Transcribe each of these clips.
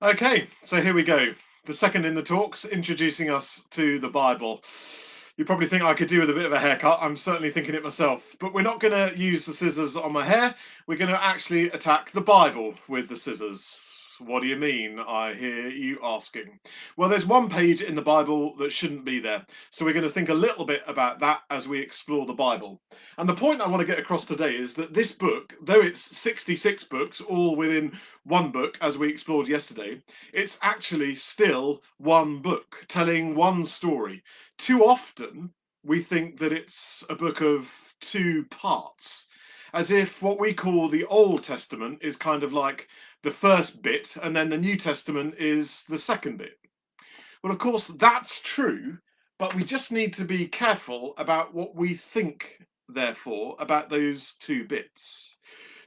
Okay, so here we go. The second in the talks, introducing us to the Bible. You probably think I could do with a bit of a haircut. I'm certainly thinking it myself. But we're not going to use the scissors on my hair. We're going to actually attack the Bible with the scissors. What do you mean? I hear you asking. Well, there's one page in the Bible that shouldn't be there. So we're going to think a little bit about that as we explore the Bible. And the point I want to get across today is that this book, though it's 66 books, all within one book, as we explored yesterday, it's actually still one book telling one story. Too often, we think that it's a book of two parts, as if what we call the Old Testament is kind of like the first bit, and then the New Testament is the second bit. Well, of course, that's true, but we just need to be careful about what we think, therefore, about those two bits.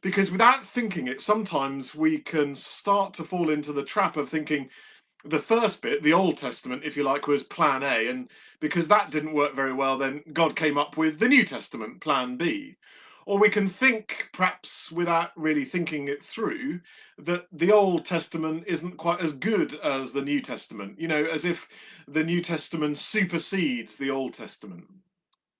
Because without thinking it, sometimes we can start to fall into the trap of thinking the first bit, the Old Testament, if you like, was plan A. And because that didn't work very well, then God came up with the New Testament, plan B. Or we can think, perhaps without really thinking it through, that the Old Testament isn't quite as good as the New Testament, as if the New Testament supersedes the Old Testament.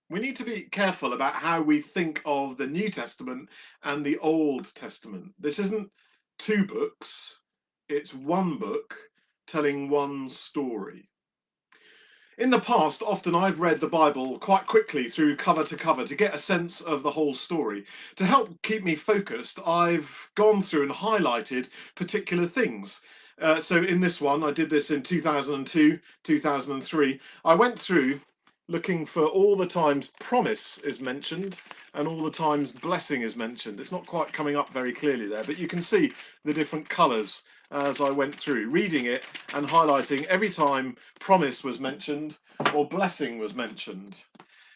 We need to be careful about how we think of the New Testament and the Old Testament. This isn't two books, it's one book telling one story. In the past, often I've read the Bible quite quickly through cover to cover to get a sense of the whole story. To help keep me focused, I've gone through and highlighted particular things. So in this one, I did this in 2002, 2003. I went through looking for all the times promise is mentioned and all the times blessing is mentioned. It's not quite coming up very clearly there, but you can see the different colours as I went through, reading it and highlighting every time promise was mentioned or blessing was mentioned.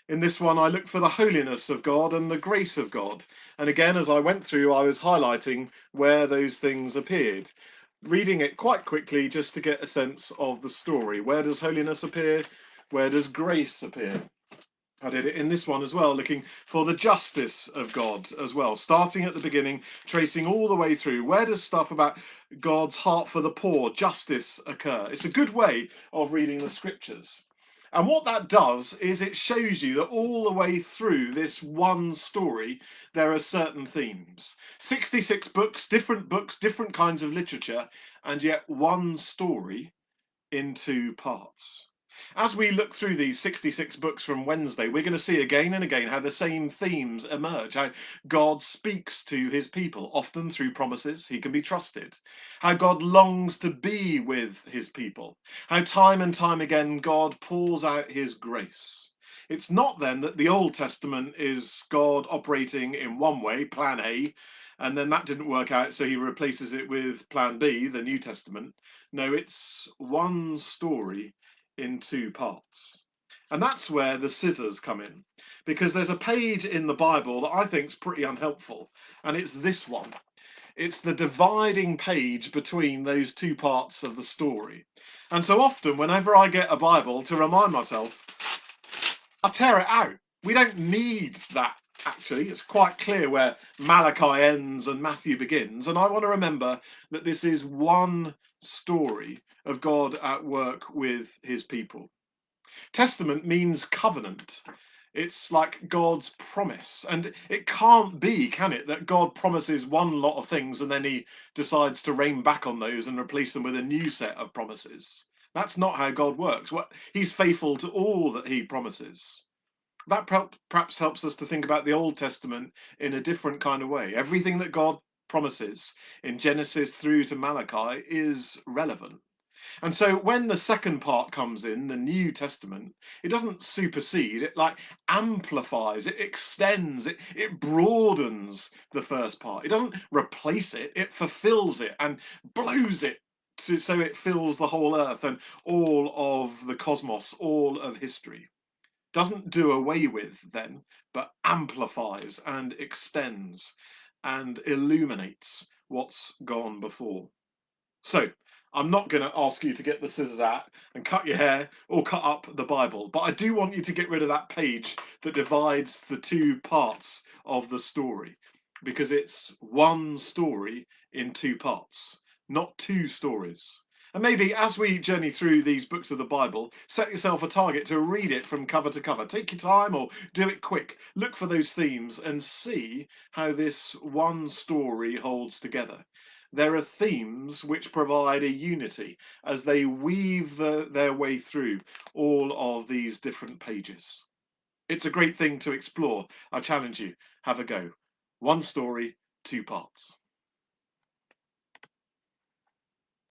In this one, I looked for the holiness of God and the grace of God. And again, as I went through, I was highlighting where those things appeared, reading it quite quickly just to get a sense of the story. Where does holiness appear? Where does grace appear? I did it in this one as well, looking for the justice of God as well, starting at the beginning, tracing all the way through. Where does stuff about God's heart for the poor, justice occur? It's a good way of reading the scriptures. And what that does is it shows you that all the way through this one story, there are certain themes. 66 books, different kinds of literature, and yet one story in two parts. As we look through these 66 books from Wednesday, we're going to see again and again how the same themes emerge. How God speaks to his people, often through promises, he can be trusted. How God longs to be with his people. How time and time again God pours out his grace. It's not then that the Old Testament is God operating in one way, plan A, and then that didn't work out, so he replaces it with plan B, the New Testament. No, it's one story in two parts. And that's where the scissors come in, because there's a page in the Bible that I think is pretty unhelpful, and it's this one. It's the dividing page between those two parts of the story. And so often, whenever I get a Bible to remind myself, I tear it out. We don't need that, actually. It's quite clear where Malachi ends and Matthew begins. And I want to remember that this is one story of God at work with his people. Testament means covenant. It's like God's promise. And it can't be, can it, that God promises one lot of things and then he decides to rein back on those and replace them with a new set of promises. That's not how God works. He's faithful to all that he promises. That perhaps helps us to think about the Old Testament in a different kind of way. Everything that God promises in Genesis through to Malachi is relevant. And so when the second part comes in, the New Testament, it doesn't supersede, it like amplifies, it extends, it broadens the first part. It doesn't replace it, it fulfills it and blows it so it fills the whole earth and all of the cosmos, all of history. Doesn't do away with then, but amplifies and extends and illuminates what's gone before. So, I'm not going to ask you to get the scissors out and cut your hair or cut up the Bible, but I do want you to get rid of that page that divides the two parts of the story, because it's one story in two parts. not two stories. And maybe as we journey through these books of the Bible, set yourself a target to read it from cover to cover. Take your time or do it quick. Look for those themes and see how this one story holds together. There are themes which provide a unity as they weave their way through all of these different pages. It's a great thing to explore. I challenge you, have a go. One story, two parts.